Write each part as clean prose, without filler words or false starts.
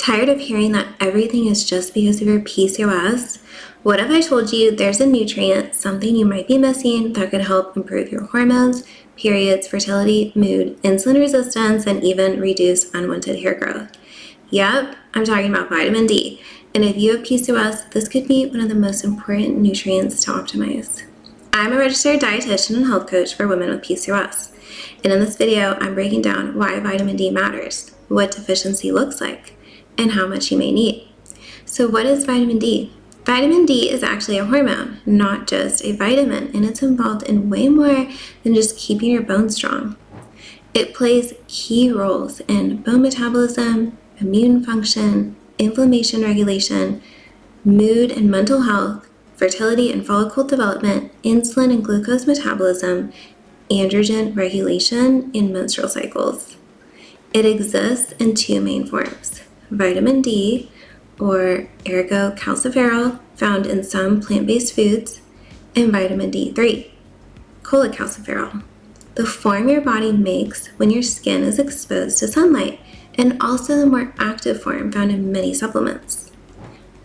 Tired of hearing that everything is just because of your PCOS? What if I told you there's a nutrient, something you might be missing, that could help improve your hormones, periods, fertility, mood, insulin resistance, and even reduce unwanted hair growth? Yep, I'm talking about vitamin D. And if you have PCOS, this could be one of the most important nutrients to optimize. I'm a registered dietitian and health coach for women with PCOS. And in this video, I'm breaking down why vitamin D matters, what deficiency looks like, and how much you may need. So what is vitamin D? Vitamin D is actually a hormone, not just a vitamin, and it's involved in way more than just keeping your bones strong. It plays key roles in bone metabolism, immune function, inflammation regulation, mood and mental health, fertility and follicle development, insulin and glucose metabolism, androgen regulation, and menstrual cycles. It exists in two main forms: vitamin D, or ergo calciferol, found in some plant-based foods, and vitamin D3, cholecalciferol, the form your body makes when your skin is exposed to sunlight, and also the more active form found in many supplements.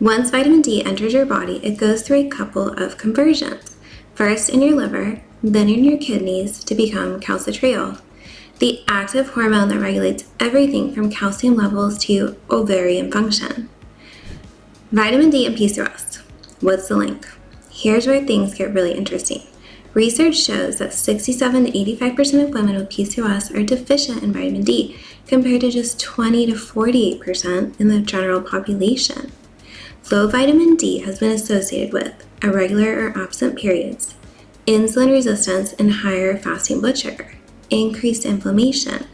Once vitamin D enters your body, it goes through a couple of conversions, first in your liver, then in your kidneys to become calcitriol, the active hormone that regulates everything from calcium levels to ovarian function. Vitamin D and PCOS. What's the link? Here's where things get really interesting. Research shows that 67 to 85% of women with PCOS are deficient in vitamin D, compared to just 20 to 48% in the general population. Low vitamin D has been associated with irregular or absent periods, insulin resistance, and higher fasting blood sugar, increased inflammation,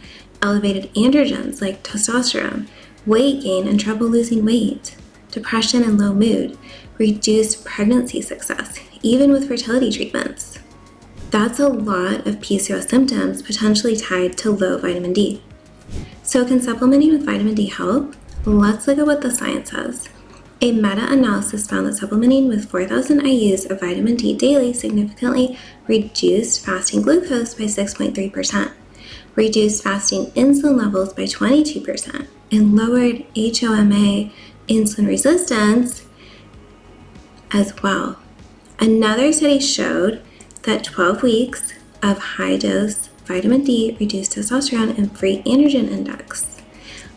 elevated androgens like testosterone, weight gain and trouble losing weight, depression and low mood, reduced pregnancy success, even with fertility treatments. That's a lot of PCOS symptoms potentially tied to low vitamin D. So can supplementing with vitamin D help? Let's look at what the science says. A meta-analysis found that supplementing with 4,000 IUs of vitamin D daily significantly reduced fasting glucose by 6.3%, reduced fasting insulin levels by 22%, and lowered HOMA insulin resistance as well. Another study showed that 12 weeks of high-dose vitamin D reduced testosterone and free androgen index,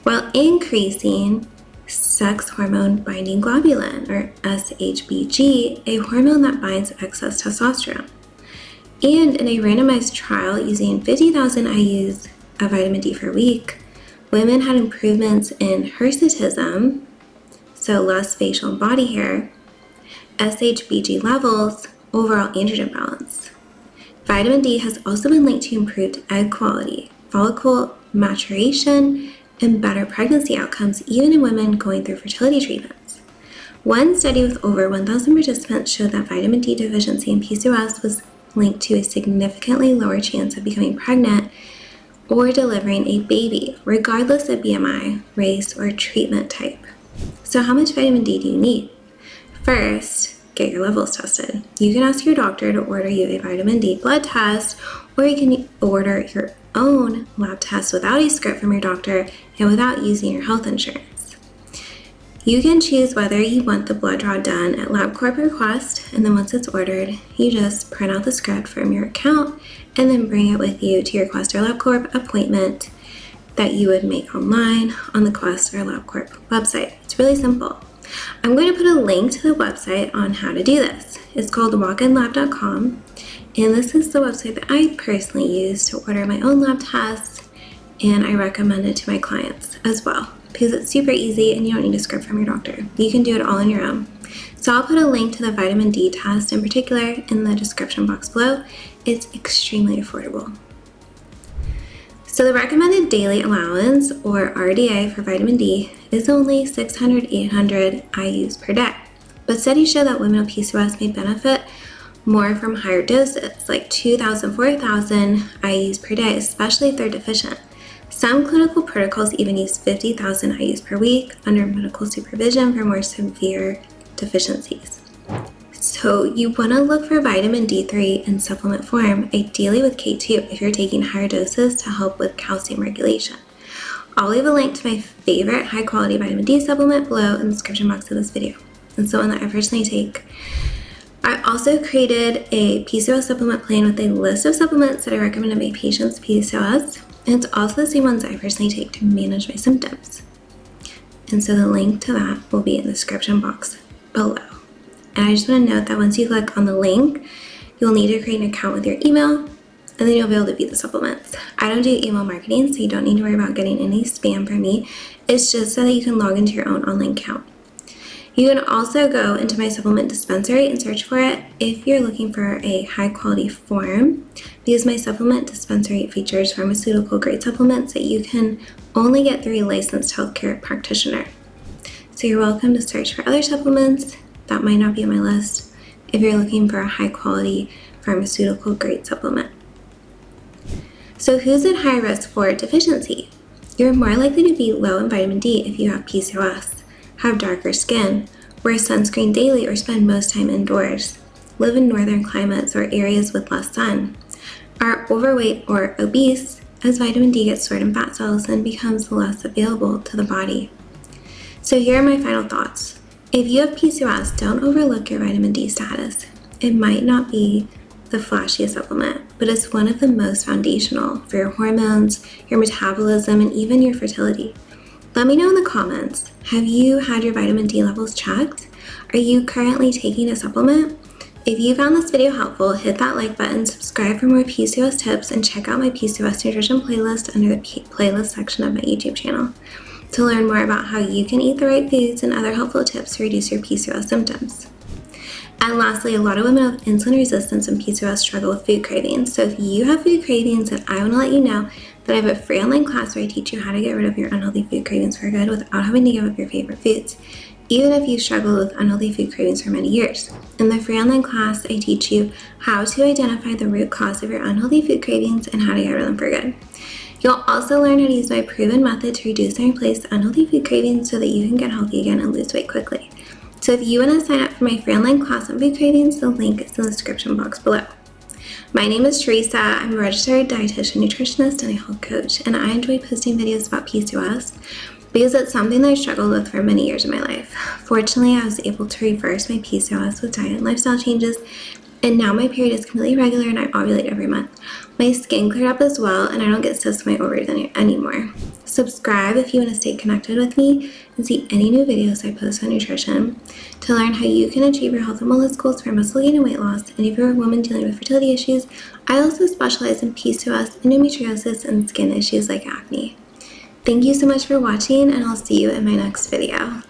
while increasing sex hormone binding globulin, or SHBG, a hormone that binds excess testosterone. And in a randomized trial using 50,000 IUs of vitamin D per week, women had improvements in hirsutism, so less facial and body hair, SHBG levels, overall androgen balance. Vitamin D has also been linked to improved egg quality, follicle maturation, and better pregnancy outcomes even in women going through fertility treatments. One study with over 1,000 participants showed that vitamin D deficiency in PCOS was linked to a significantly lower chance of becoming pregnant or delivering a baby, regardless of BMI, race, or treatment type. So how much vitamin D do you need? First, get your levels tested. You can ask your doctor to order you a vitamin D blood test, or you can order your own lab test without a script from your doctor and without using your health insurance. You can choose whether you want the blood draw done at LabCorp request, and then once it's ordered, you just print out the script from your account and then bring it with you to your Quest or LabCorp appointment that you would make online on the Quest or LabCorp website. It's really simple. I'm going to put a link to the website on how to do this. It's called walkinlab.com, and this is the website that I personally use to order my own lab tests, and I recommend it to my clients as well because it's super easy and you don't need a script from your doctor. You can do it all on your own. So I'll put a link to the vitamin D test in particular in the description box below. It's extremely affordable. So the recommended daily allowance, or RDA, for vitamin D is only 600-800 IUs per day. But studies show that women with PCOS may benefit more from higher doses, like 2,000-4,000 IUs per day, especially if they're deficient. Some clinical protocols even use 50,000 IUs per week under medical supervision for more severe deficiencies. So you want to look for vitamin D3 in supplement form, ideally with K2 if you're taking higher doses to help with calcium regulation. I'll leave a link to my favorite high quality vitamin D supplement below in the description box of this video. It's the one that I personally take. I also created a PCOS supplement plan with a list of supplements that I recommend to my patients with PCOS, and it's also the same ones I personally take to manage my symptoms. And so the link to that will be in the description box below. And I just want to note that once you click on the link, you'll need to create an account with your email, and then you'll be able to view the supplements. I don't do email marketing, so you don't need to worry about getting any spam from me. It's just so that you can log into your own online account. You can also go into my supplement dispensary and search for it if you're looking for a high quality form, because my supplement dispensary features pharmaceutical grade supplements that you can only get through a licensed healthcare practitioner. So you're welcome to search for other supplements that might not be on my list if you're looking for a high quality pharmaceutical grade supplement. So who's at high risk for deficiency? You're more likely to be low in vitamin D if you have PCOS, have darker skin, wear sunscreen daily or spend most time indoors, live in northern climates or areas with less sun, are overweight or obese, as vitamin D gets stored in fat cells and becomes less available to the body. So here are my final thoughts. If you have PCOS, don't overlook your vitamin D status. It might not be the flashiest supplement, but it's one of the most foundational for your hormones, your metabolism, and even your fertility. Let me know in the comments, have you had your vitamin D levels checked? Are you currently taking a supplement? If you found this video helpful, hit that like button, subscribe for more PCOS tips, and check out my PCOS nutrition playlist under the playlist section of my YouTube channel to learn more about how you can eat the right foods and other helpful tips to reduce your PCOS symptoms. And lastly, a lot of women with insulin resistance and PCOS struggle with food cravings. So if you have food cravings, then I want to let you know that I have a free online class where I teach you how to get rid of your unhealthy food cravings for good without having to give up your favorite foods, even if you struggle with unhealthy food cravings for many years. In the free online class, I teach you how to identify the root cause of your unhealthy food cravings and how to get rid of them for good. You'll also learn how to use my proven method to reduce and replace unhealthy food cravings so that you can get healthy again and lose weight quickly. So if you want to sign up for my free online class on food cravings, the link is in the description box below. My name is Teresa. I'm a registered dietitian, nutritionist, and a health coach, and I enjoy posting videos about PCOS because it's something that I struggled with for many years in my life. Fortunately, I was able to reverse my PCOS with diet and lifestyle changes, and now my period is completely regular and I ovulate every month. My skin cleared up as well, and I don't get cysts in my ovaries anymore. Subscribe if you want to stay connected with me and see any new videos I post on nutrition to learn how you can achieve your health and wellness goals for muscle gain and weight loss. And if you're a woman dealing with fertility issues, I also specialize in PCOS, endometriosis, and skin issues like acne. Thank you so much for watching, and I'll see you in my next video.